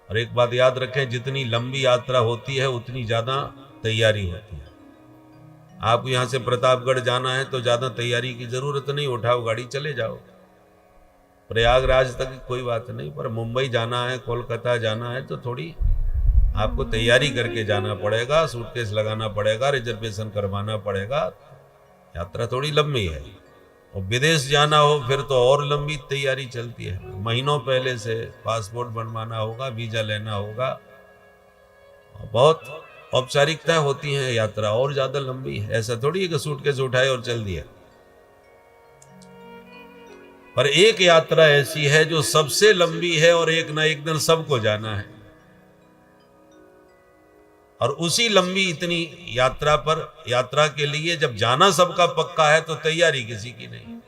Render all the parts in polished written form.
और एक बात याद रखें, जितनी लंबी यात्रा होती है उतनी ज्यादा तैयारी होती है। आपको यहां से प्रतापगढ़ जाना है तो ज्यादा तैयारी की जरूरत नहीं, उठाओ गाड़ी चले जाओ। प्रयागराज तक कोई बात नहीं, पर मुंबई जाना है, कोलकाता जाना है तो थोड़ी आपको तैयारी करके जाना पड़ेगा, सूटकेस लगाना पड़ेगा, रिजर्वेशन करवाना पड़ेगा, यात्रा थोड़ी लंबी है। और विदेश जाना हो फिर तो और लंबी तैयारी चलती है, महीनों पहले से पासपोर्ट बनवाना होगा, वीजा लेना होगा, बहुत औपचारिकता होती है, यात्रा और ज्यादा लंबी है। ऐसा थोड़ी है कि सूटकेस उठाए और चल दिया। पर एक यात्रा ऐसी है जो सबसे लंबी है और एक ना एक दिन सबको जाना है, और उसी लंबी इतनी यात्रा के लिए जब जाना सबका पक्का है तो तैयारी किसी की नहीं,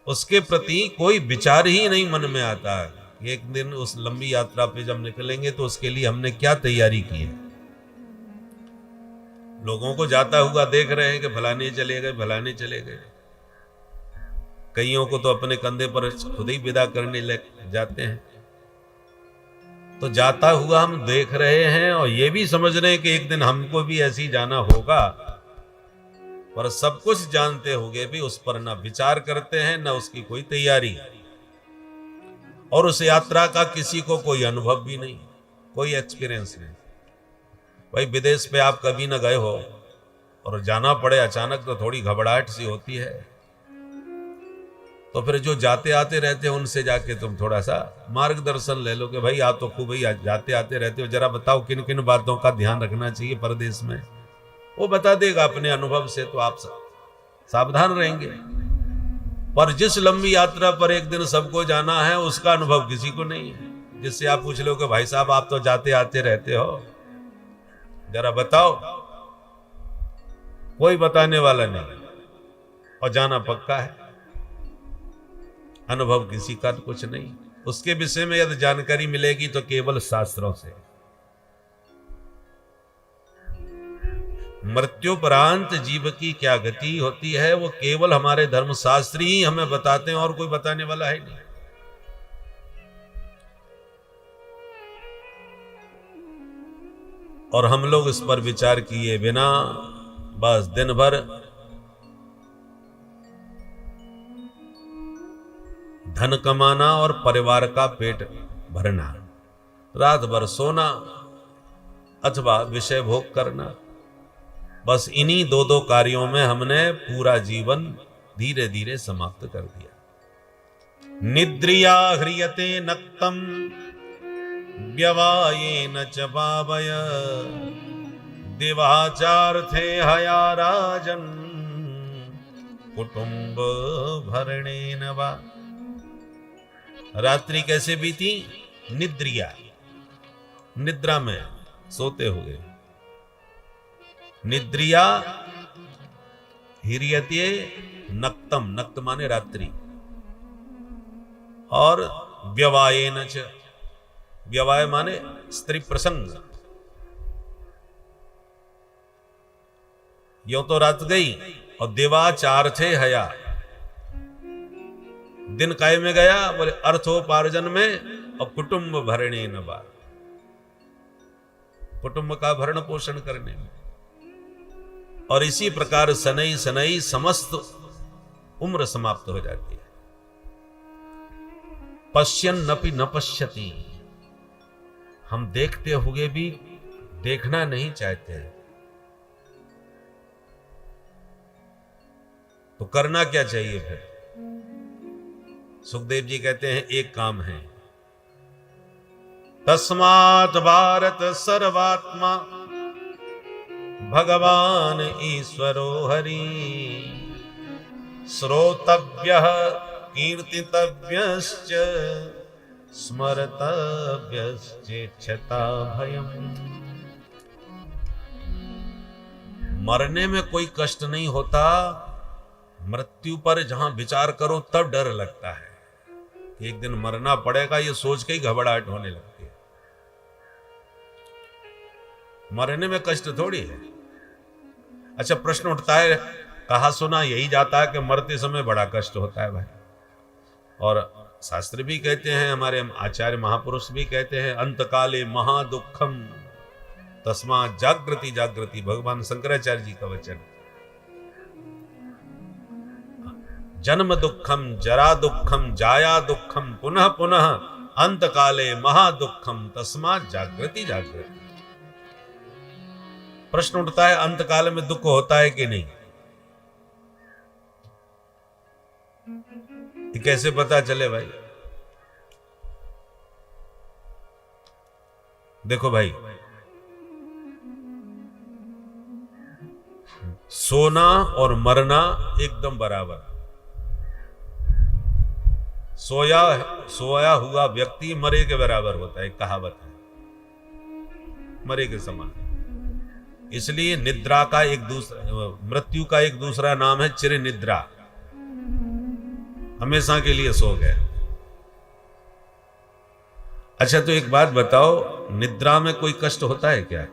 उसके प्रति कोई विचार ही नहीं मन में आता है। एक दिन उस लंबी यात्रा पे जब निकलेंगे तो उसके लिए हमने क्या तैयारी की है। लोगों को जाता हुआ देख रहे हैं कि फलाने चले गए, फलाने चले गए, कईयों को तो अपने कंधे पर खुद ही विदा करने लग जाते हैं। तो जाता हुआ हम देख रहे हैं और ये भी समझ रहे हैं कि एक दिन हमको भी ऐसे ही जाना होगा, पर सब कुछ जानते हुए भी उस पर ना विचार करते हैं, ना उसकी कोई तैयारी, और उस यात्रा का किसी को कोई अनुभव भी नहीं, कोई एक्सपीरियंस नहीं। भाई विदेश पे आप कभी ना गए हो और जाना पड़े अचानक तो थोड़ी घबराहट सी होती है। तो फिर जो जाते आते रहते हैं उनसे जाके तुम थोड़ा सा मार्गदर्शन ले लो कि भाई आप तो खूब ही जाते आते रहते हो, जरा बताओ किन किन बातों का ध्यान रखना चाहिए परदेश में। वो बता देगा अपने अनुभव से, तो आप सावधान रहेंगे। पर जिस लंबी यात्रा पर एक दिन सबको जाना है उसका अनुभव किसी को नहीं है। जिससे आप पूछ लो कि भाई साहब आप तो जाते आते रहते हो, जरा बताओ, कोई बताने वाला नहीं, और जाना पक्का है, अनुभव किसी का कुछ नहीं। उसके विषय में यदि जानकारी मिलेगी तो केवल शास्त्रों से। मृत्युपरांत जीव की क्या गति होती है वो केवल हमारे धर्मशास्त्री ही हमें बताते हैं, और कोई बताने वाला है नहीं। और हम लोग इस पर विचार किए बिना बस दिन भर धन कमाना और परिवार का पेट भरना, रात भर सोना अथवा विषय भोग करना, बस इन्हीं दो दो कार्यों में हमने पूरा जीवन धीरे धीरे समाप्त कर दिया। निद्रिया ह्रियते नक्तम व्यवायेन च पावय दिवाचार्थे हया राजन कुटुंब भरणेन वा। रात्रि कैसे बीती? निद्रिया, निद्रा में सोते हुए। निद्रिया हिरियते नक्तम, नक्त माने रात्रि, और व्यवायेन च, व्यवाय माने स्त्री प्रसंग। यो तो रात गई, और देवाचार थे हया, दिन काय में गया? बोले अर्थोपार्जन में, और कुटुंब भरणे नवा, कुटुंब का भरण पोषण करने में। और इसी प्रकार सनई सनई समस्त उम्र समाप्त हो जाती है। पश्यन नपि न पश्यति, हम देखते हुए भी देखना नहीं चाहते हैं। तो करना क्या चाहिए फिर? सुखदेव जी कहते हैं एक काम है, तस्मात् भारत सर्वात्मा भगवान ईश्वरो हरि श्रोतव्यः कीर्तितव्यश्च स्मर्तव्यश्चेच्छता भयम्। मरने में कोई कष्ट नहीं होता, मृत्यु पर जहां विचार करो तब डर लगता है कि एक दिन मरना पड़ेगा, ये सोच के ही घबराहट होने लगती है। मरने में कष्ट थोड़ी है। अच्छा, प्रश्न उठता है, कहा सुना यही जाता है कि मरते समय बड़ा कष्ट होता है भाई, और शास्त्र भी कहते हैं, हमारे आचार्य महापुरुष भी कहते हैं, अंतकाले महादुखम तस्मा जागृति जागृति, भगवान शंकराचार्य जी का वचन। जन्म दुखम जरा दुखम जाया दुखम पुनः पुनः अंतकाले महादुखम तस्मा जागृति जागृति। प्रश्न उठता है, अंतकाल में दुख होता है कि नहीं? ये कैसे पता चले भाई? देखो भाई, सोना और मरना एकदम बराबर। सोया हुआ व्यक्ति मरे के बराबर होता है, कहावत है, मरे के समान। इसलिए निद्रा का मृत्यु का एक दूसरा नाम है चिर निद्रा, हमेशा के लिए सो गए। अच्छा, तो एक बात बताओ, निद्रा में कोई कष्ट होता है क्या?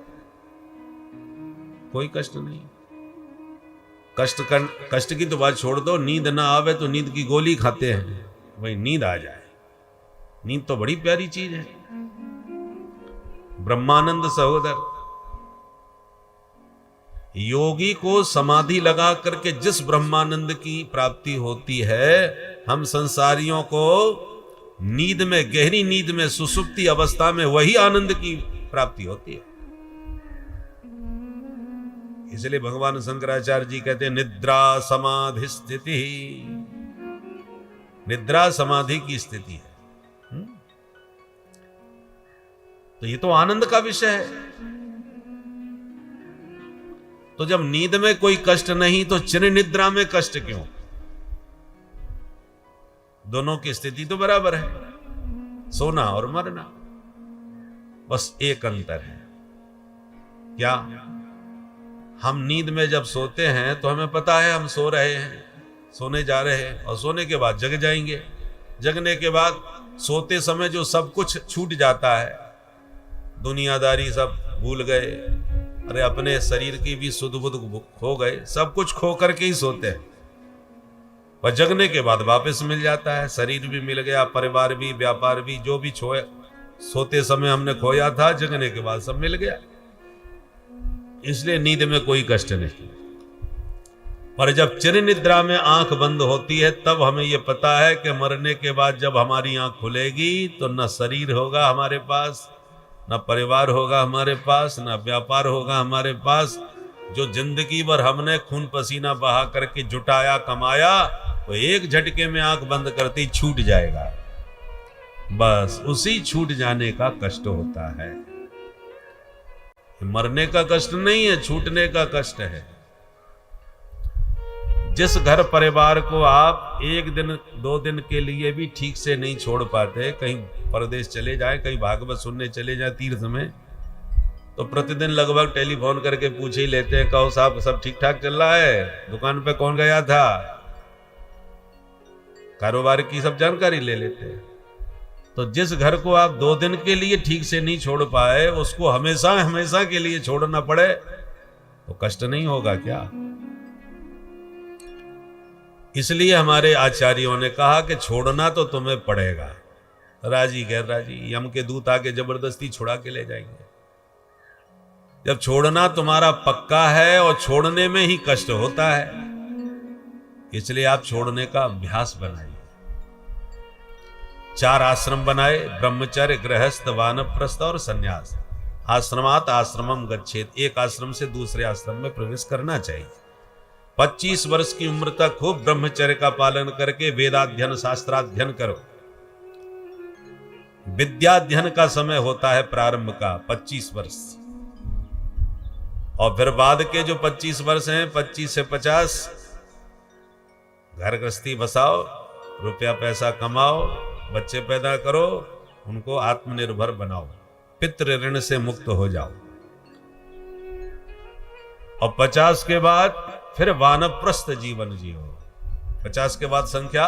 कोई कष्ट नहीं। कष्ट की तो बात छोड़ दो, नींद ना आवे तो नींद की गोली खाते हैं, वही नींद आ जाए। नींद तो बड़ी प्यारी चीज है। ब्रह्मानंद सहोदर, योगी को समाधि लगा करके जिस ब्रह्मानंद की प्राप्ति होती है, हम संसारियों को नींद में, गहरी नींद में, सुसुप्ति अवस्था में वही आनंद की प्राप्ति होती है। इसलिए भगवान शंकराचार्य जी कहते हैं, निद्रा समाधि स्थिति। निद्रा समाधि की स्थिति है। तो ये तो आनंद का विषय है। तो जब नींद में कोई कष्ट नहीं, तो चिर निद्रा में कष्ट क्यों? दोनों की स्थिति तो बराबर है, सोना और मरना। बस एक अंतर है, क्या? हम नींद में जब सोते हैं तो हमें पता है हम सो रहे हैं, सोने जा रहे हैं, और सोने के बाद जग जाएंगे। जगने के बाद सोते समय जो सब कुछ छूट जाता है, दुनियादारी सब भूल गए, अरे अपने शरीर की भी सुध बुध खो गए, सब कुछ खो करके ही सोते हैं। पर जगने के बाद वापस मिल जाता है, शरीर भी मिल गया, परिवार भी, व्यापार भी, जो भी सोते समय हमने खोया था, जगने के बाद सब मिल गया। इसलिए नींद में कोई कष्ट नहीं। पर जब चिर निद्रा में आंख बंद होती है, तब हमें यह पता है कि मरने के बाद जब हमारी आंख खुलेगी तो न शरीर होगा हमारे पास, न परिवार होगा हमारे पास, न व्यापार होगा हमारे पास। जो जिंदगी भर हमने खून पसीना बहा करके जुटाया, कमाया, वो एक झटके में आंख बंद करती छूट जाएगा। बस उसी छूट जाने का कष्ट होता है। मरने का कष्ट नहीं है, छूटने का कष्ट है। जिस घर परिवार को आप एक दिन, 2 दिन के लिए भी ठीक से नहीं छोड़ पाते, कहीं परदेश चले जाए, कहीं भागवत सुनने चले जाए तीर्थ में, तो प्रतिदिन लगभग टेलीफोन करके पूछ ही लेते हैं, कहो साहब सब ठीक ठाक चल रहा है, दुकान पे कौन गया था, कारोबार की सब जानकारी ले लेते हैं। तो जिस घर को आप 2 दिन के लिए ठीक से नहीं छोड़ पाए, उसको हमेशा हमेशा के लिए छोड़ना पड़े तो कष्ट नहीं होगा क्या? इसलिए हमारे आचार्यों ने कहा कि छोड़ना तो तुम्हें पड़ेगा, राजी गैर राजी, यम के दूत आके जबरदस्ती छुड़ा के ले जाएंगे। जब छोड़ना तुम्हारा पक्का है, और छोड़ने में ही कष्ट होता है, इसलिए आप छोड़ने का अभ्यास बनाइए। 4 आश्रम बनाए, ब्रह्मचर्य, गृहस्थ, वानप्रस्थ और संन्यास। आश्रमात आश्रमम गच्छेत, एक आश्रम से दूसरे आश्रम में प्रवेश करना चाहिए। 25 वर्ष की उम्र तक खूब ब्रह्मचर्य का पालन करके वेदाध्ययन, शास्त्राध्ययन करो। विद्याध्ययन का समय होता है प्रारंभ का 25 वर्ष, और फिर बाद के जो 25 वर्ष हैं, 25 से 50, घर गृहस्थी बसाओ, रुपया पैसा कमाओ, बच्चे पैदा करो, उनको आत्मनिर्भर बनाओ, पितृ ऋण से मुक्त हो जाओ। और 50 के बाद फिर वानप्रस्थ जीवन जियो। 50 के बाद संख्या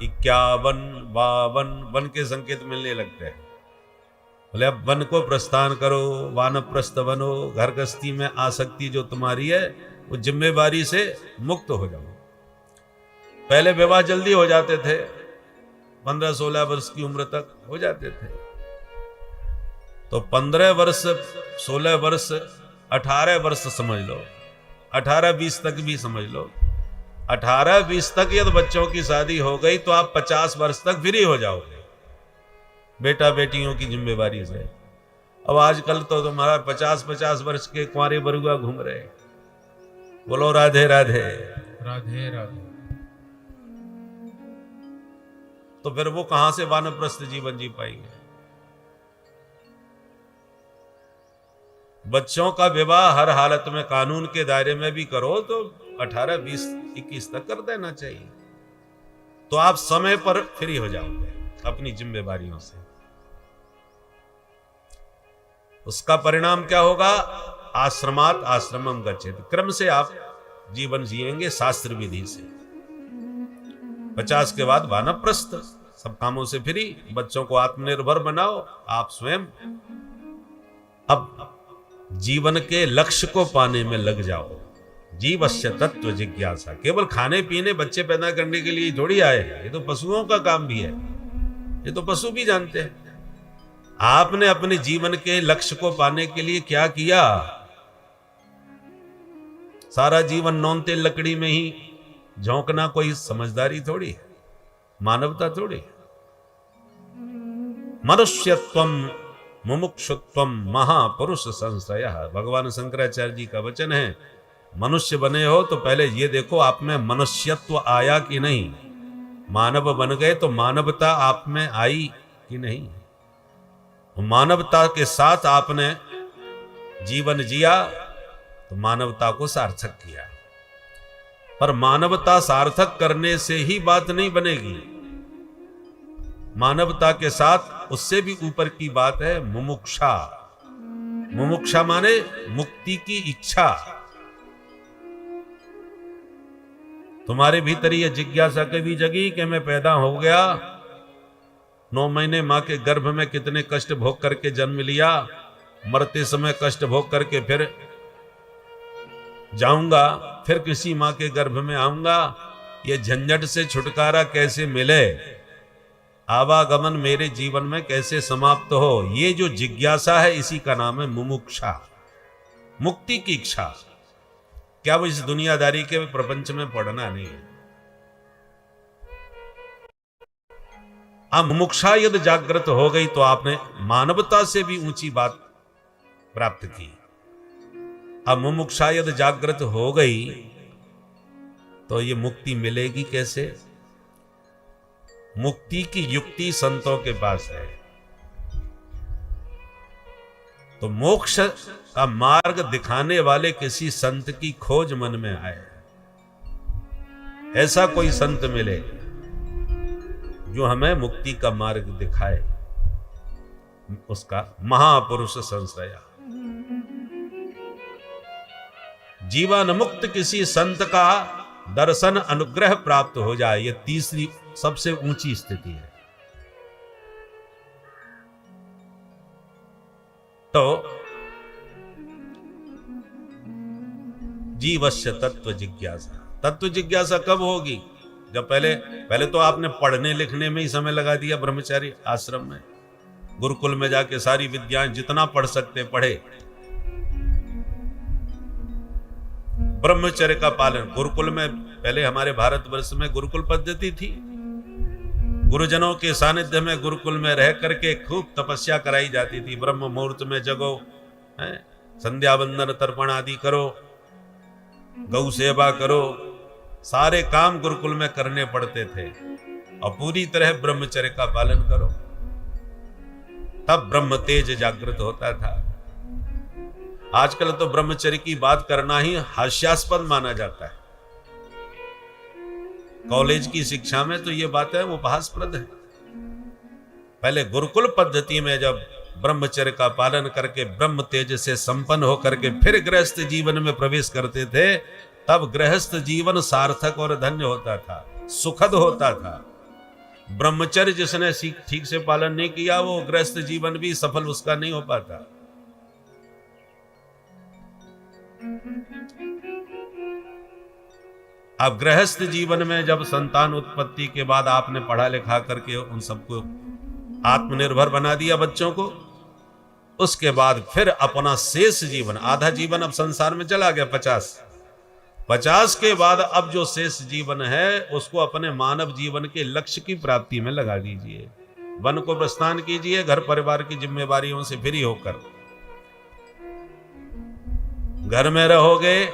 51, 52 वन के संकेत मिलने लगते हैं। बोले अब वन को प्रस्थान करो, वानप्रस्थ बनो, घर गृहस्थी में आसक्ति जो तुम्हारी है वो जिम्मेवारी से मुक्त हो जाओ। पहले विवाह जल्दी हो जाते थे, 15-16 वर्ष की उम्र तक हो जाते थे। तो 15 वर्ष, 16 वर्ष, 18 वर्ष समझ लो, 18-20 तक भी समझ लो, 18-20 तक यदि बच्चों की शादी हो गई तो आप 50 वर्ष तक फ्री हो जाओगे बेटा बेटियों की जिम्मेवारी से। अब आजकल तो तुम्हारा 50-50 वर्ष के कुंवारे बरुआ घूम रहे। बोलो राधे राधे। राधे राधे। तो फिर वो कहां से वानप्रस्थ जीवन जी पाएंगे? बच्चों का विवाह हर हालत में कानून के दायरे में भी करो तो 18, 20, 21 तक कर देना चाहिए। तो आप समय पर फ्री हो जाओगे अपनी जिम्मेदारियों से। उसका परिणाम क्या होगा? आश्रमात आश्रमम गच्छेत, क्रम से आप जीवन जिएंगे शास्त्र विधि से। 50 के बाद वानप्रस्थ, सब कामों से फ्री, बच्चों को आत्मनिर्भर बनाओ, आप स्वयं अब जीवन के लक्ष्य को पाने में लग जाओ। जीवस्य तत्व जिज्ञासा, केवल खाने पीने बच्चे पैदा करने के लिए थोड़ी आए हैं, ये तो पशुओं का काम भी है, ये तो पशु भी जानते हैं। आपने अपने जीवन के लक्ष्य को पाने के लिए क्या किया? सारा जीवन नौन तेल लकड़ी में ही झोंकना कोई समझदारी थोड़ी है, मानवता थोड़ी है। मनुष्यत्वम मुमुक्षुत्वम महापुरुष संशय, भगवान शंकराचार्य जी का वचन है। मनुष्य बने हो तो पहले ये देखो आप में मनुष्यत्व आया कि नहीं। मानव बन गए तो मानवता आप में आई कि नहीं। मानवता के साथ आपने जीवन जिया तो मानवता को सार्थक किया। पर मानवता सार्थक करने से ही बात नहीं बनेगी। मानवता के साथ उससे भी ऊपर की बात है मुमुक्षा। मुमुक्षा माने मुक्ति की इच्छा। तुम्हारे भीतर यह जिज्ञासा कभी जगी कि मैं पैदा हो गया, 9 महीने मां के गर्भ में कितने कष्ट भोग करके जन्म लिया, मरते समय कष्ट भोग करके फिर जाऊंगा, फिर किसी मां के गर्भ में आऊंगा, ये झंझट से छुटकारा कैसे मिले, आवागमन मेरे जीवन में कैसे समाप्त हो, ये जो जिज्ञासा है इसी का नाम है मुमुक्षा, मुक्ति की इच्छा। क्या वो इस दुनियादारी के प्रपंच में पड़ना नहीं है। अब मुमुक्षा यदि जागृत हो गई तो आपने मानवता से भी ऊंची बात प्राप्त की। अब मुमुक्षा यदि जागृत हो गई तो ये मुक्ति मिलेगी कैसे? मुक्ति की युक्ति संतों के पास है। तो मोक्ष का मार्ग दिखाने वाले किसी संत की खोज मन में आए। ऐसा कोई संत मिले जो हमें मुक्ति का मार्ग दिखाए, उसका महापुरुष संश्रया। जीवन मुक्त किसी संत का दर्शन अनुग्रह प्राप्त हो जाए, यह तीसरी सबसे ऊंची स्थिति है। तो जीवस्य तत्व जिज्ञासा। तत्व जिज्ञासा कब होगी? जब पहले तो आपने पढ़ने लिखने में ही समय लगा दिया ब्रह्मचारी आश्रम में, गुरुकुल में जाके सारी विद्याएं जितना पढ़ सकते पढ़े। ब्रह्मचर्य का पालन गुरुकुल में, पहले हमारे भारतवर्ष में गुरुकुल पद्धति थी। गुरुजनों के सानिध्य में गुरुकुल में रह करके खूब तपस्या कराई जाती थी। ब्रह्म मुहूर्त में जगो, संध्या वंदन तर्पण आदि करो, गौ सेवा करो, सारे काम गुरुकुल में करने पड़ते थे और पूरी तरह ब्रह्मचर्य का पालन करो, तब ब्रह्म तेज जागृत होता था। आजकल तो ब्रह्मचर्य की बात करना ही हास्यास्पद माना जाता है। कॉलेज की शिक्षा में तो ये बातें उपहासप्रद है। पहले गुरुकुल पद्धति में जब ब्रह्मचर्य का पालन करके ब्रह्म तेज से संपन्न होकर के फिर गृहस्थ जीवन में प्रवेश करते थे, तब गृहस्थ जीवन सार्थक और धन्य होता था, सुखद होता था। ब्रह्मचर्य जिसने ठीक से पालन नहीं किया, वो गृहस्थ जीवन भी सफल उसका नहीं हो पाता। अब गृहस्थ जीवन में जब संतान उत्पत्ति के बाद आपने पढ़ा लिखा करके उन सबको आत्मनिर्भर बना दिया बच्चों को, उसके बाद फिर अपना शेष जीवन, आधा जीवन अब संसार में चला गया 50 के बाद अब जो शेष जीवन है उसको अपने मानव जीवन के लक्ष्य की प्राप्ति में लगा दीजिए। वन को प्रस्थान कीजिए, घर परिवार की जिम्मेवारियों से फ्री होकर। घर में रहोगे,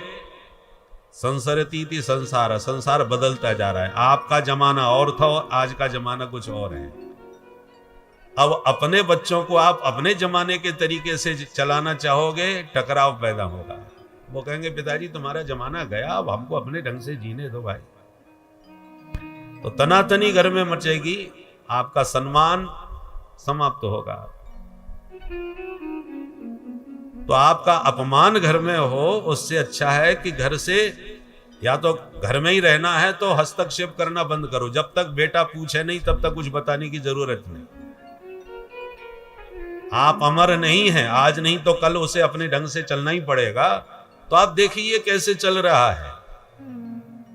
संसरती संसार, संसार बदलता जा रहा है। आपका जमाना और था और आज का जमाना कुछ और है। अब अपने बच्चों को आप अपने जमाने के तरीके से चलाना चाहोगे, टकराव पैदा होगा। वो कहेंगे पिताजी तुम्हारा जमाना गया, अब हमको अपने ढंग से जीने दो भाई। तो तनातनी घर में मचेगी, आपका सम्मान समाप्त होगा। तो आपका अपमान घर में हो, उससे अच्छा है कि घर से, या तो घर में ही रहना है तो हस्तक्षेप करना बंद करो। जब तक बेटा पूछे नहीं तब तक कुछ बताने की जरूरत नहीं। आप अमर नहीं हैं, आज नहीं तो कल उसे अपने ढंग से चलना ही पड़ेगा। तो आप देखिए कैसे चल रहा है।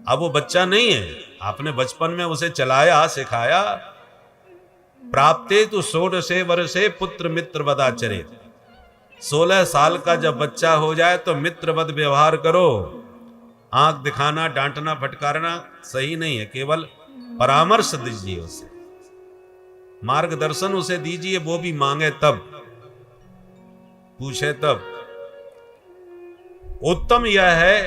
अब वो बच्चा नहीं है, आपने बचपन में उसे चलाया सिखाया। प्राप्ते तो 16 वर्षे पुत्र मित्र वदाचरित। 16 साल का जब बच्चा हो जाए तो मित्रवत व्यवहार करो। आंख दिखाना, डांटना, फटकारना सही नहीं है। केवल परामर्श दीजिए, उसे मार्गदर्शन उसे दीजिए। वो भी मांगे तब, पूछे तब। उत्तम यह है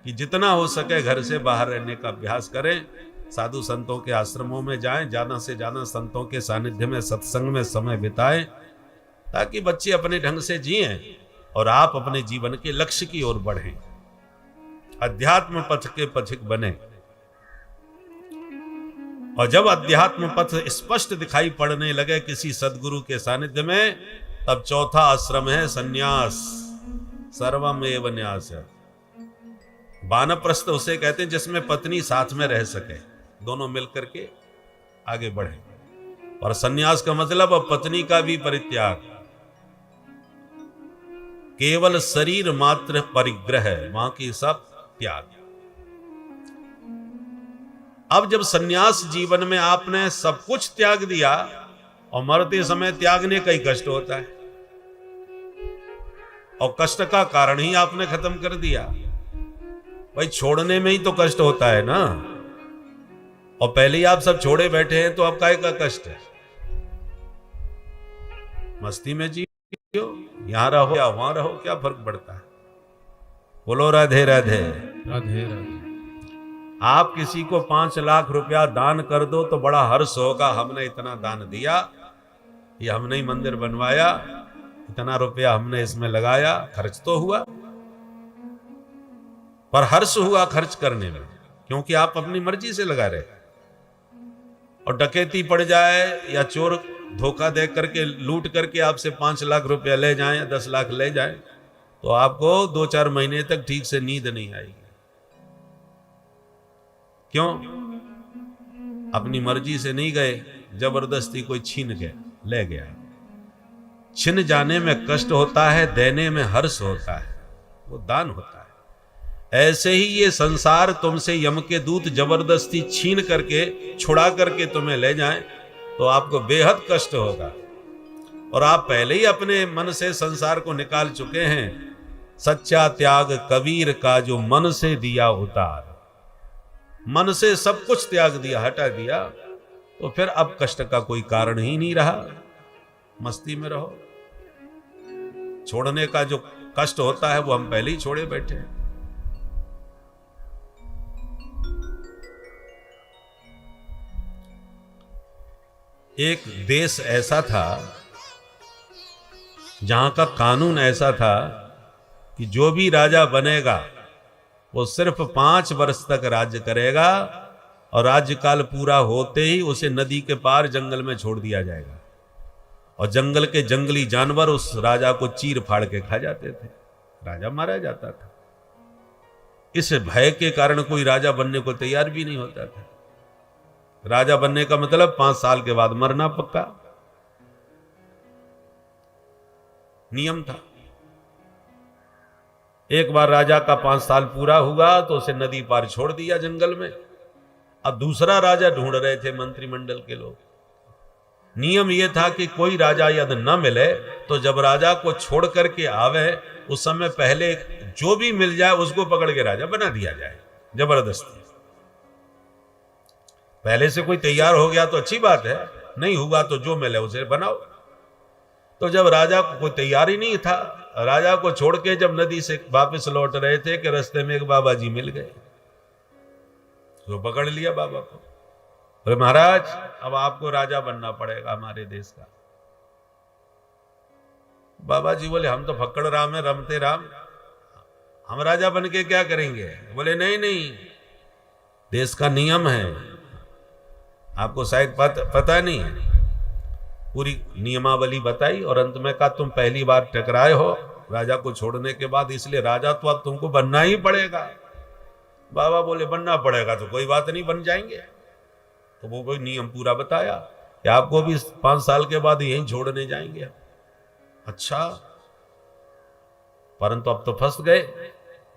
कि जितना हो सके घर से बाहर रहने का अभ्यास करें। साधु संतों के आश्रमों में जाएं, ज्यादा से ज्यादा संतों के सानिध्य में, सत्संग में समय बिताएं, ताकि बच्चे अपने ढंग से जिएं और आप अपने जीवन के लक्ष्य की ओर बढ़ें, अध्यात्म पथ के पथिक बने। और जब अध्यात्म पथ स्पष्ट दिखाई पड़ने लगे किसी सद्गुरु के सानिध्य में, तब चौथा आश्रम है सन्यास। सर्वमेव न्यास। वानप्रस्थ उसे कहते हैं जिसमें पत्नी साथ में रह सके, दोनों मिलकर के आगे बढ़े। और सन्यास का मतलब अब पत्नी का भी परित्याग, केवल शरीर मात्र परिग्रह, बाकी सब त्याग। अब जब सन्यास जीवन में आपने सब कुछ त्याग दिया, और मरते समय त्यागने का ही कष्ट होता है, और कष्ट का कारण ही आपने खत्म कर दिया। भाई छोड़ने में ही तो कष्ट होता है ना, और पहले ही आप सब छोड़े बैठे हैं तो अब काहे का कष्ट है। मस्ती में जियो, यहां रहो या वहां रहो, क्या फर्क पड़ता है। बोलो राधे राधे राधे राधे। आप किसी को 5 लाख रुपया दान कर दो तो बड़ा हर्ष होगा, हमने इतना दान दिया, ये हमने ही मंदिर बनवाया, इतना रुपया हमने इसमें लगाया, खर्च तो हुआ। पर हर्ष हुआ खर्च करने में, क्योंकि आप अपनी मर्जी से लगा रहे। और डकैती पड़ जाए या चोर धोखा दे करके लूट करके आपसे 5 लाख रुपया ले जाएं या 10 लाख ले जाएं, तो आपको 2-4 महीने तक ठीक से नींद नहीं आएगी। क्यों? अपनी मर्जी से नहीं गए, जबरदस्ती कोई छीन के ले गया। छिन जाने में कष्ट होता है, देने में हर्ष होता है, वो दान होता है। ऐसे ही ये संसार तुमसे यम के दूत जबरदस्ती छीन करके, छुड़ा करके तुम्हें ले जाएं तो आपको बेहद कष्ट होगा। और आप पहले ही अपने मन से संसार को निकाल चुके हैं। सच्चा त्याग कबीर का जो मन से दिया उतार। मन से सब कुछ त्याग दिया, हटा दिया, तो फिर अब कष्ट का कोई कारण ही नहीं रहा। मस्ती में रहो। छोड़ने का जो कष्ट होता है वो हम पहले ही छोड़े बैठे हैं। एक देश ऐसा था जहां का कानून ऐसा था कि जो भी राजा बनेगा वो सिर्फ 5 वर्ष तक राज्य करेगा, और राज्यकाल पूरा होते ही उसे नदी के पार जंगल में छोड़ दिया जाएगा। और जंगल के जंगली जानवर उस राजा को चीर फाड़ के खा जाते थे, राजा मारा जाता था। इस भय के कारण कोई राजा बनने को तैयार भी नहीं होता था। राजा बनने का मतलब 5 साल के बाद मरना पक्का नियम था। एक बार राजा का 5 साल पूरा हुआ तो उसे नदी पार छोड़ दिया जंगल में। अब दूसरा राजा ढूंढ रहे थे मंत्रिमंडल के लोग। नियम यह था कि कोई राजा यदि न मिले तो जब राजा को छोड़ करके आवे उस समय पहले जो भी मिल जाए उसको पकड़ के राजा बना दिया जाए, जबरदस्ती। पहले से कोई तैयार हो गया तो अच्छी बात है, नहीं हुआ तो जो मिले उसे बनाओ। तो जब राजा को कोई तैयार ही नहीं था, राजा को छोड़ के जब नदी से वापस लौट रहे थे कि रास्ते में एक बाबा जी मिल गए, तो पकड़ लिया बाबा को। अरे महाराज, अब आपको राजा बनना पड़ेगा हमारे देश का। बाबा जी बोले हम तो फक्कड़ राम है, रमते राम, हम राजा बन के क्या करेंगे। बोले नहीं नहीं, देश का नियम है, आपको शायद पता नहीं है। पूरी नियमावली बताई और अंत में कहा तुम पहली बार टकराए हो राजा को छोड़ने के बाद, इसलिए राजा तो अब तुमको बनना ही पड़ेगा। बाबा बोले बनना पड़ेगा तो कोई बात नहीं, बन जाएंगे। तो वो कोई नियम पूरा बताया कि आपको भी 5 साल के बाद यहीं छोड़ने जाएंगे। अच्छा, परंतु अब तो फंस गए,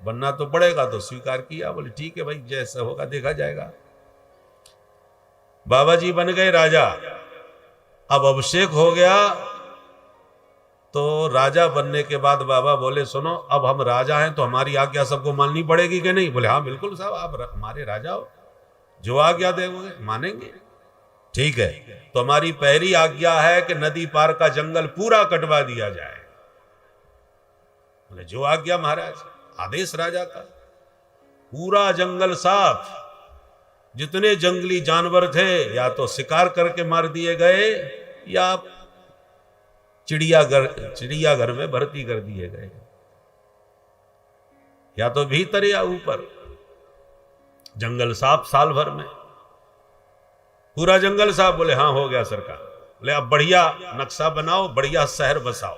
बनना तो पड़ेगा। तो स्वीकार किया, बोले ठीक है भाई, जैसा होगा देखा जाएगा। बाबा जी बन गए राजा। अब अभिषेक हो गया तो राजा बनने के बाद बाबा बोले सुनो, अब हम राजा हैं तो हमारी आज्ञा सबको माननी पड़ेगी कि नहीं। बोले हाँ बिल्कुल साहब, आप हमारे राजा हो, जो आज्ञा देंगे मानेंगे। ठीक है, तो हमारी पहली आज्ञा है कि नदी पार का जंगल पूरा कटवा दिया जाए। बोले जो आज्ञा महाराज, आदेश राजा का। पूरा जंगल साफ, जितने जंगली जानवर थे या तो शिकार करके मार दिए गए या चिड़ियाघर में भर्ती कर दिए गए, या तो भीतर या ऊपर। जंगल साफ साल भर में, पूरा जंगल साफ। बोले हाँ हो गया सरकार। बोले अब बढ़िया नक्शा बनाओ, बढ़िया शहर बसाओ,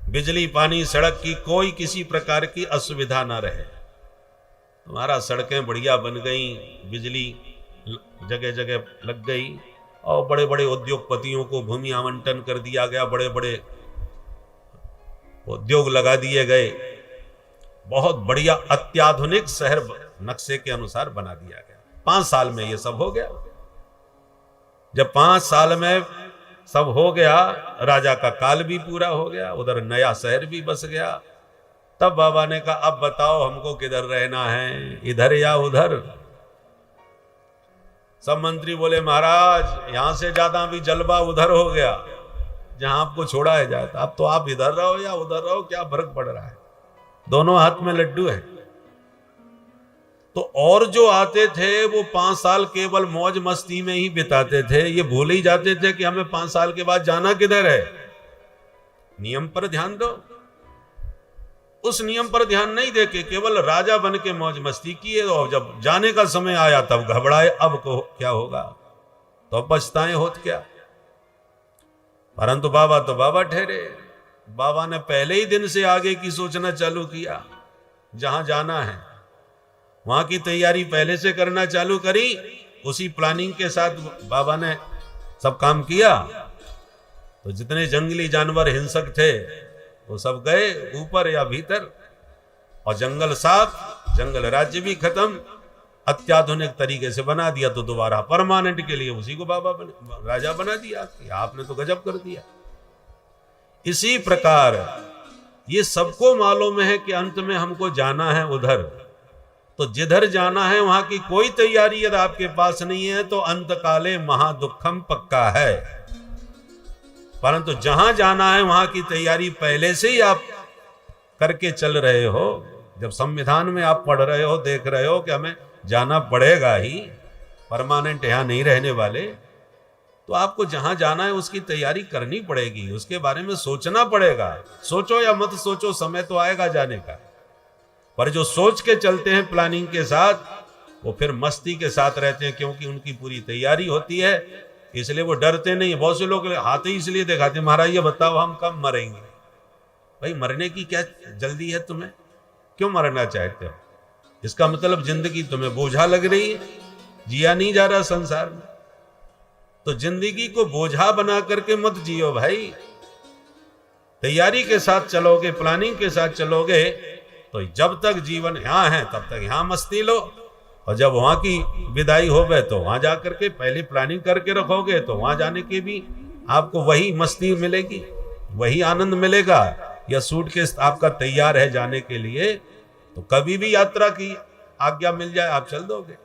बिजली पानी सड़क की कोई किसी प्रकार की असुविधा ना रहे। हमारा सड़कें बढ़िया बन गई, बिजली जगह जगह लग गई और बड़े बड़े उद्योगपतियों को भूमि आवंटन कर दिया गया, बड़े बड़े उद्योग लगा दिए गए। बहुत बढ़िया अत्याधुनिक शहर नक्शे के अनुसार बना दिया गया। 5 साल में ये सब हो गया। जब 5 साल में सब हो गया, राजा का काल भी पूरा हो गया, उधर नया शहर भी बस गया। तब बाबा ने कहा अब बताओ हमको किधर रहना है, इधर या उधर। सब मंत्री बोले महाराज यहां से ज्यादा भी जलवा उधर हो गया जहां आपको छोड़ा है जाता। अब तो आप इधर रहो या उधर रहो, क्या फर्क पड़ रहा है, दोनों हाथ में लड्डू है। तो और जो आते थे वो 5 साल केवल मौज मस्ती में ही बिताते थे, ये भूल ही जाते थे कि हमें 5 साल के बाद जाना किधर है। नियम पर ध्यान दो। उस नियम पर ध्यान नहीं देके केवल राजा बन के मौज मस्ती किए, और जब जाने का समय आया तब घबराए, अब को क्या होगा, तो पछताए होत क्या। परंतु बाबा तो बाबा ठहरे। बाबा ने पहले ही दिन से आगे की सोचना चालू किया। जहां जाना है वहां की तैयारी पहले से करना चालू करी। उसी प्लानिंग के साथ बाबा ने सब काम किया। तो जितने जंगली जानवर हिंसक थे वो सब गए ऊपर या भीतर, और जंगल साफ, जंगल राज्य भी खत्म, अत्याधुनिक तरीके से बना दिया। तो दोबारा परमानेंट के लिए उसी को बाबा राजा बना दिया। आपने तो गजब कर दिया। इसी प्रकार ये सबको मालूम है कि अंत में हमको जाना है उधर। तो जिधर जाना है वहां की कोई तैयारी यदि आपके पास नहीं है तो अंत काले महादुखम पक्का है। परंतु जहां जाना है वहां की तैयारी पहले से ही आप करके चल रहे हो। जब संविधान में आप पढ़ रहे हो, देख रहे हो कि हमें जाना पड़ेगा ही, परमानेंट यहां नहीं रहने वाले, तो आपको जहां जाना है उसकी तैयारी करनी पड़ेगी, उसके बारे में सोचना पड़ेगा। सोचो या मत सोचो, समय तो आएगा जाने का। पर जो सोच के चलते हैं प्लानिंग के साथ, वो फिर मस्ती के साथ रहते हैं, क्योंकि उनकी पूरी तैयारी होती है, इसलिए वो डरते नहीं। बहुत से लोग हाथ ही इसलिए दिखाते, महाराज ये बताओ हम कब मरेंगे। भाई मरने की क्या जल्दी है तुम्हें, क्यों मरना चाहते हो? इसका मतलब जिंदगी तुम्हें बोझा लग रही है, जिया नहीं जा रहा संसार में। तो जिंदगी को बोझा बना करके मत जियो भाई। तैयारी के साथ चलोगे, प्लानिंग के साथ चलोगे तो जब तक जीवन यहाँ है तब तक यहाँ मस्ती लो, और जब वहां की विदाई हो गए तो वहां जाकर के पहले प्लानिंग करके रखोगे तो वहां जाने के भी आपको वही मस्ती मिलेगी, वही आनंद मिलेगा। या सूटकेस आपका तैयार है जाने के लिए, तो कभी भी यात्रा की आज्ञा मिल जाए आप चल दोगे।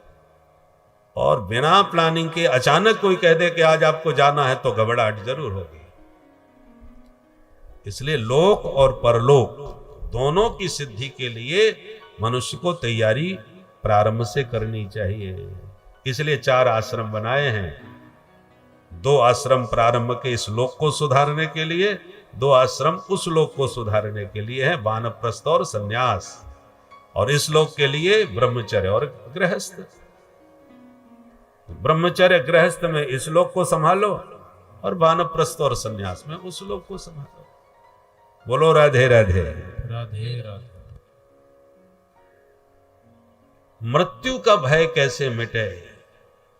और बिना प्लानिंग के अचानक कोई कह दे कि आज आपको जाना है तो घबराहट जरूर होगी। इसलिए लोक और परलोक दोनों की सिद्धि के लिए मनुष्य को तैयारी प्रारंभ से करनी चाहिए। इसलिए 4 आश्रम बनाए हैं। 2 आश्रम प्रारंभ के इस लोक को सुधारने के लिए, 2 आश्रम उस लोक को सुधारने के लिए है, वानप्रस्थ और संन्यास। और इस लोक के लिए ब्रह्मचर्य और गृहस्थ। ब्रह्मचर्य गृहस्थ में इस लोक को संभालो और वानप्रस्थ और संन्यास में उस लोक को संभालो। बोलो राधे राधे। राधे राधे। मृत्यु का भय कैसे मिटे?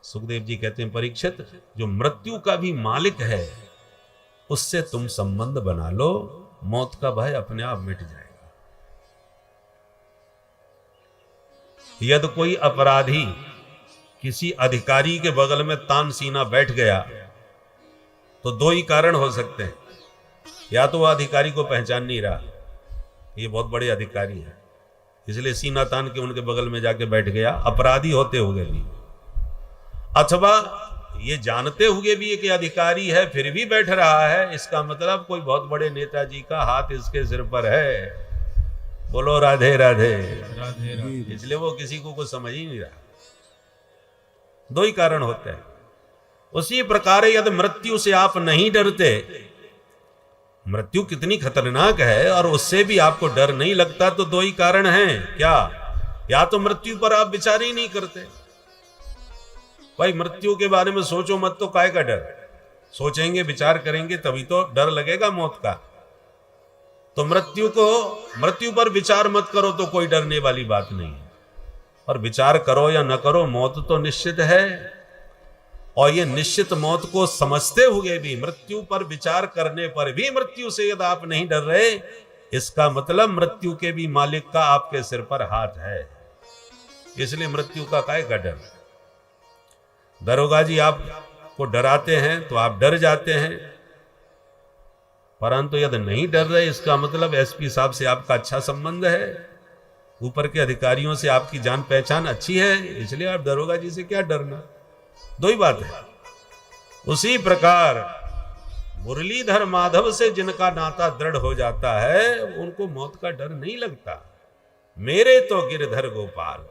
सुखदेव जी कहते हैं, परीक्षित, जो मृत्यु का भी मालिक है उससे तुम संबंध बना लो, मौत का भय अपने आप मिट जाएगा। यदि कोई अपराधी किसी अधिकारी के बगल में तानसीना बैठ गया तो 2 ही कारण हो सकते हैं। या तो वह अधिकारी को पहचान नहीं रहा, ये बहुत बड़े अधिकारी है, इसलिए सीना तान के उनके बगल में जाके बैठ गया, अपराधी होते हुए भी। अथवा ये जानते हुए भी कि अधिकारी है फिर भी बैठ रहा है, इसका मतलब कोई बहुत बड़े नेताजी का हाथ इसके सिर पर है। बोलो राधे राधे। राधे राधे। इसलिए वो किसी को कुछ समझ ही नहीं रहा। 2 ही कारण होते हैं। उसी प्रकार यदि मृत्यु से आप नहीं डरते, मृत्यु कितनी खतरनाक है और उससे भी आपको डर नहीं लगता, तो 2 ही कारण हैं। क्या? या तो मृत्यु पर आप विचार ही नहीं करते। भाई मृत्यु के बारे में सोचो मत, तो काय का डर? सोचेंगे विचार करेंगे तभी तो डर लगेगा मौत का। तो मृत्यु पर विचार मत करो तो कोई डरने वाली बात नहीं है। और विचार करो या न करो, मौत तो निश्चित है। और ये निश्चित मौत को समझते हुए भी, मृत्यु पर विचार करने पर भी मृत्यु से यदि आप नहीं डर रहे, इसका मतलब मृत्यु के भी मालिक का आपके सिर पर हाथ है। इसलिए मृत्यु का काय का डर? दरोगा जी आपको डराते हैं तो आप डर जाते हैं, परंतु यदि नहीं डर रहे, इसका मतलब एसपी साहब से आपका अच्छा संबंध है, ऊपर के अधिकारियों से आपकी जान पहचान अच्छी है, इसलिए आप दरोगा जी से क्या डरना। 2 ही बात है। उसी प्रकार मुरलीधर माधव से जिनका नाता दृढ़ हो जाता है, उनको मौत का डर नहीं लगता। मेरे तो गिरधर गोपाल,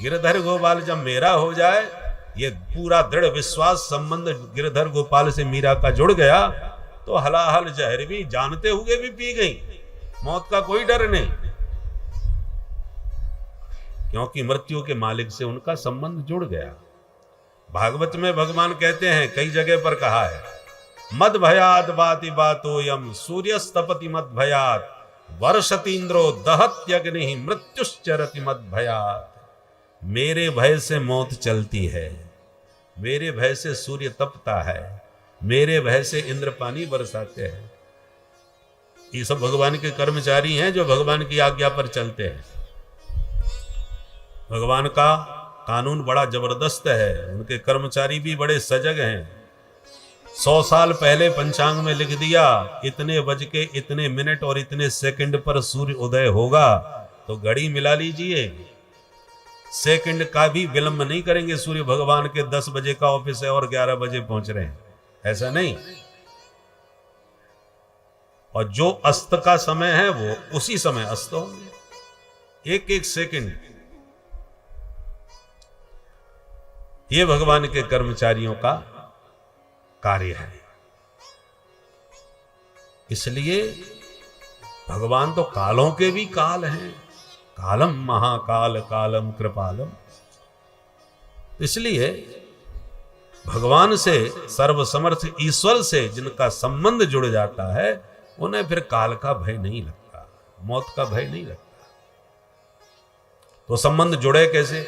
गिरधर गोपाल जब मेरा हो जाए, ये पूरा दृढ़ विश्वास संबंध गिरधर गोपाल से मीरा का जुड़ गया, तो हलाहल जहर भी जानते हुए भी पी गई, मौत का कोई डर नहीं, क्योंकि मृत्यु के मालिक से उनका संबंध जुड़ गया। भागवत में भगवान कहते हैं, कई जगह पर कहा है, मद भयात बाति बातो यम सूर्यस्तपति मद भयात वर्षतीन्द्रो दहत्यग्नि मृत्युश्चरति मद भयात। मेरे भय से मौत चलती है, मेरे भय से सूर्य तपता है, मेरे भय से इंद्र पानी बरसाते हैं। ये सब भगवान के कर्मचारी हैं जो भगवान की आज्ञा पर चलते हैं। भगवान का कानून बड़ा जबरदस्त है, उनके कर्मचारी भी बड़े सजग हैं। 100 साल पहले पंचांग में लिख दिया, इतने बज के इतने मिनट और इतने सेकंड पर सूर्य उदय होगा, तो घड़ी मिला लीजिए, सेकंड का भी विलंब नहीं करेंगे। सूर्य भगवान के 10 बजे का ऑफिस है और 11 बजे पहुंच रहे हैं, ऐसा नहीं। और जो अस्त का समय है वो उसी समय अस्त होंगे, एक एक सेकंड। ये भगवान के कर्मचारियों का कार्य है। इसलिए भगवान तो कालों के भी काल हैं, कालम महाकाल कालम कृपालम। इसलिए भगवान से, सर्वसमर्थ ईश्वर से जिनका संबंध जुड़ जाता है, उन्हें फिर काल का भय नहीं लगता, मौत का भय नहीं लगता। तो संबंध जुड़े कैसे?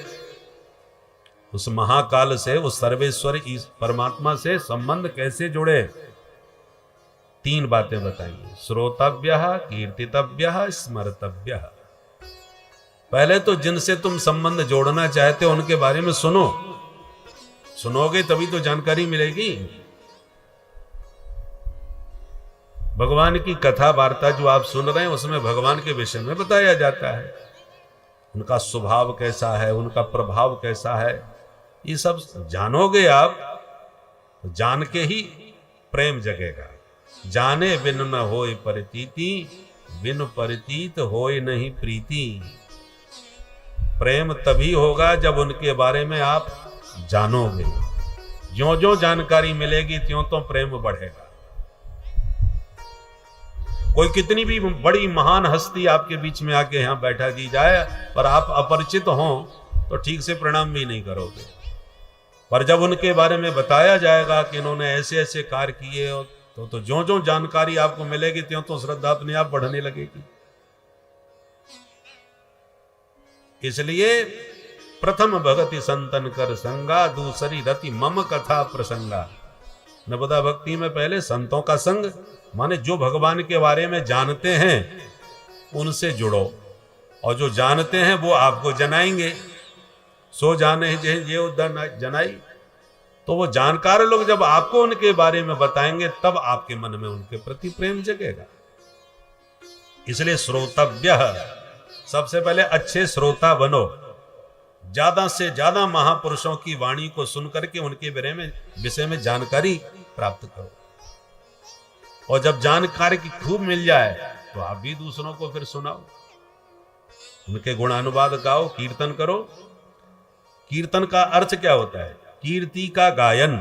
उस महाकाल से, उस सर्वेश्वर परमात्मा से संबंध कैसे जुड़े? 3 बातें बताइए। श्रोतव्यः, कीर्तितव्यः, स्मर्तव्यः। पहले तो जिनसे तुम संबंध जोड़ना चाहते हो उनके बारे में सुनो, सुनोगे तभी तो जानकारी मिलेगी। भगवान की कथा वार्ता जो आप सुन रहे हैं उसमें भगवान के विषय में बताया जाता है, उनका स्वभाव कैसा है, उनका प्रभाव कैसा है, ये सब जानोगे आप तो जान के ही प्रेम जगेगा। जाने बिन न होए परितीति, बिन परितीत होए नहीं प्रीति। प्रेम तभी होगा जब उनके बारे में आप जानोगे। ज्यों ज्यों जानकारी मिलेगी त्यों तो प्रेम बढ़ेगा। कोई कितनी भी बड़ी महान हस्ती आपके बीच में आके यहां बैठा दी जाए, पर आप अपरिचित हो तो ठीक से प्रणाम भी नहीं करोगे। पर जब उनके बारे में बताया जाएगा कि इन्होंने ऐसे ऐसे कार्य किए, तो ज्यों ज्यों जानकारी आपको मिलेगी त्यों तो श्रद्धा अपने आप बढ़ने लगेगी। इसलिए प्रथम भगति संतन कर संगा, दूसरी रति मम कथा प्रसंगा। नवदा भक्ति में पहले संतों का संग, माने जो भगवान के बारे में जानते हैं उनसे जुड़ो, और जो जानते हैं वो आपको जनाएंगे। सो जाने ये जनाई, तो वो जानकार लोग जब आपको उनके बारे में बताएंगे तब आपके मन में उनके प्रति प्रेम जगेगा। इसलिए श्रोतव्य, सबसे पहले अच्छे श्रोता बनो, ज्यादा से ज्यादा महापुरुषों की वाणी को सुनकर के उनके विषय में जानकारी प्राप्त करो। और जब जानकारी की खूब मिल जाए तो आप भी दूसरों को फिर सुनाओ, उनके गुणानुवाद गाओ, कीर्तन करो। कीर्तन का अर्थ क्या होता है? कीर्ति का गायन,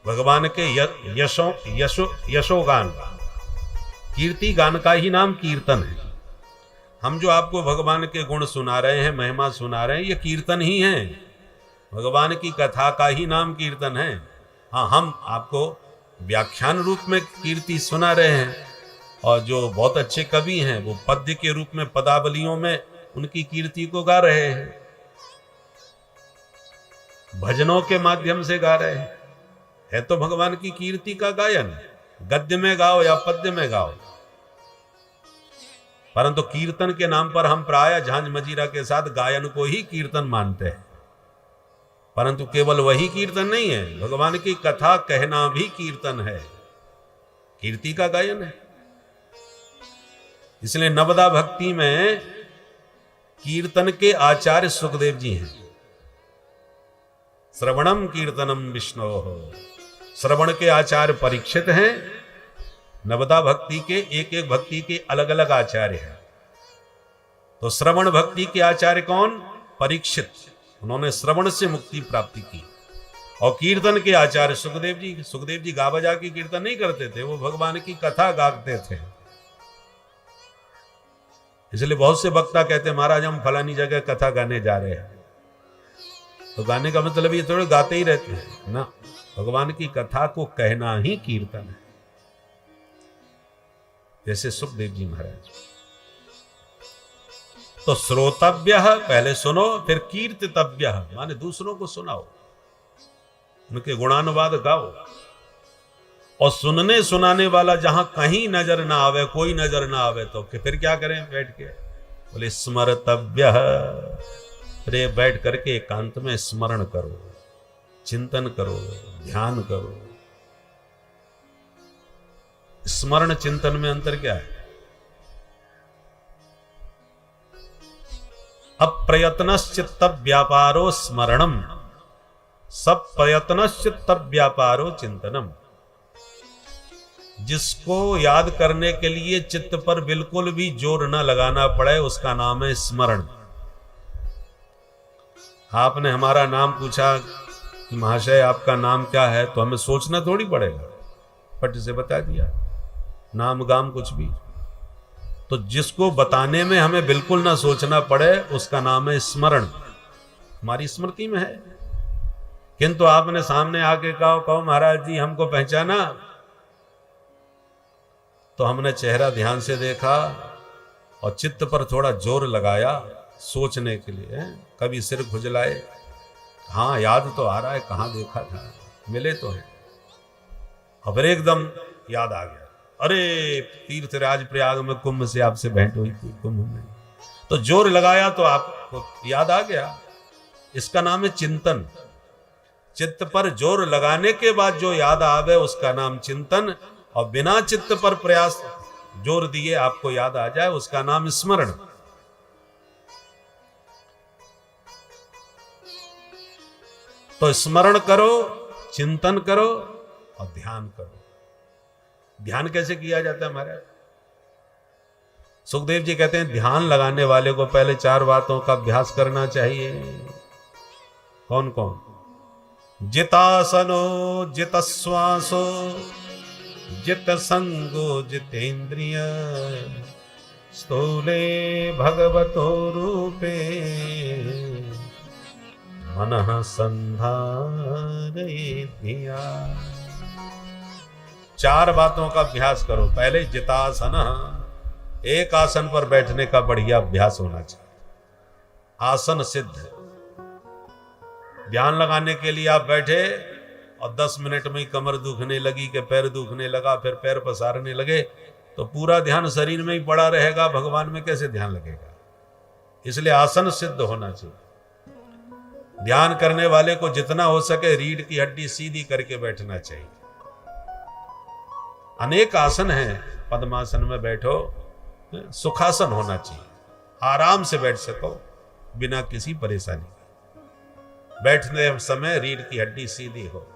भगवान के यशोगान। कीर्ति गान का ही नाम कीर्तन है। हम जो आपको भगवान के गुण सुना रहे हैं, महिमा सुना रहे हैं, ये कीर्तन ही है। भगवान की कथा का ही नाम कीर्तन है। हाँ, हम आपको व्याख्यान रूप में कीर्ति सुना रहे हैं, और जो बहुत अच्छे कवि हैं वो पद्य के रूप में पदावलियों में उनकी कीर्ति को गा रहे हैं, भजनों के माध्यम से गा रहे हैं। है तो भगवान की कीर्ति का गायन, गद्य में गाओ या पद्य में गाओ। परंतु कीर्तन के नाम पर हम प्राय झांझ मजीरा के साथ गायन को ही कीर्तन मानते हैं। परंतु केवल वही कीर्तन नहीं है, भगवान की कथा कहना भी कीर्तन है, कीर्ति का गायन है। इसलिए नवदा भक्ति में कीर्तन के आचार्य सुखदेव जी हैं। श्रवणम कीर्तनम विष्णो, श्रवण के आचार्य परीक्षित हैं। नवदा भक्ति के एक एक भक्ति के अलग अलग आचार्य हैं। तो श्रवण भक्ति के आचार्य कौन? परीक्षित, उन्होंने श्रवण से मुक्ति प्राप्ति की। और कीर्तन के आचार्य सुखदेव जी। सुखदेव जी गा बजा के कीर्तन नहीं करते थे, वो भगवान की कथा गाते थे। इसलिए बहुत से वक्ता कहते हैं महाराज हम फलानी जगह कथा गाने जा रहे हैं। तो गाने का मतलब ये थोड़े गाते ही रहते हैं ना, भगवान की कथा को कहना ही कीर्तन है। जैसे सुखदेव जी महाराज। तो श्रोतव्य, पहले सुनो, फिर कीर्तितव्य, माने दूसरों को सुनाओ, उनके गुणानुवाद गाओ। और सुनने सुनाने वाला जहां कहीं नजर ना आवे, कोई नजर ना आवे, तो फिर क्या करें बैठ के? बोले स्मरतव्य, रे बैठ करके एकांत में स्मरण करो, चिंतन करो, ध्यान करो। स्मरण चिंतन में अंतर क्या है? अप्रयत्नश्चित्त व्यापारो स्मरणम, सब प्रयत्नश्चित्त व्यापारो चिंतनम। जिसको याद करने के लिए चित्त पर बिल्कुल भी जोर न लगाना पड़े उसका नाम है स्मरण। आपने हमारा नाम पूछा कि महाशय आपका नाम क्या है, तो हमें सोचना थोड़ी पड़ेगा, पट से बता दिया नाम गाम कुछ भी। तो जिसको बताने में हमें बिल्कुल ना सोचना पड़े उसका नाम है स्मरण, हमारी स्मृति में है। किंतु आपने सामने आके कहो महाराज जी हमको पहचाना, तो हमने चेहरा ध्यान से देखा और चित्त पर थोड़ा जोर लगाया सोचने के लिए। कभी सिर खुजलाए, हाँ याद तो आ रहा है कहाँ देखा था, मिले तो है। अब एकदम याद आ गया, अरे तीर्थराज प्रयाग में कुंभ से आपसे भेंट हुई थी, कुंभ में। तो जोर लगाया तो आपको याद आ गया। इसका नाम है चिंतन। चित्त पर जोर लगाने के बाद जो याद आवे उसका नाम चिंतन, और बिना चित्त पर प्रयास जोर दिए आपको याद आ जाए उसका नाम स्मरण। तो स्मरण करो, चिंतन करो और ध्यान करो। ध्यान कैसे किया जाता है महाराज? सुखदेव जी कहते हैं ध्यान लगाने वाले को पहले 4 बातों का अभ्यास करना चाहिए। कौन कौन? जितासनो जित श्वासो जित संगो जितेंद्रिय स्थूले भगवतो रूपे मनः संधारयेद्धिया। 4 बातों का अभ्यास करो। पहले जितासन, एक आसन पर बैठने का बढ़िया अभ्यास होना चाहिए। आसन सिद्ध। ध्यान लगाने के लिए आप बैठे और 10 मिनट में ही कमर दुखने लगी कि पैर दुखने लगा, फिर पैर पसारने लगे, तो पूरा ध्यान शरीर में ही पड़ा रहेगा, भगवान में कैसे ध्यान लगेगा? इसलिए आसन सिद्ध होना चाहिए। ध्यान करने वाले को जितना हो सके रीढ़ की हड्डी सीधी करके बैठना चाहिए। अनेक आसन हैं, पद्मासन में बैठो, सुखासन होना चाहिए, आराम से बैठ सको बिना किसी परेशानी। बैठने समय रीढ़ की हड्डी सीधी हो।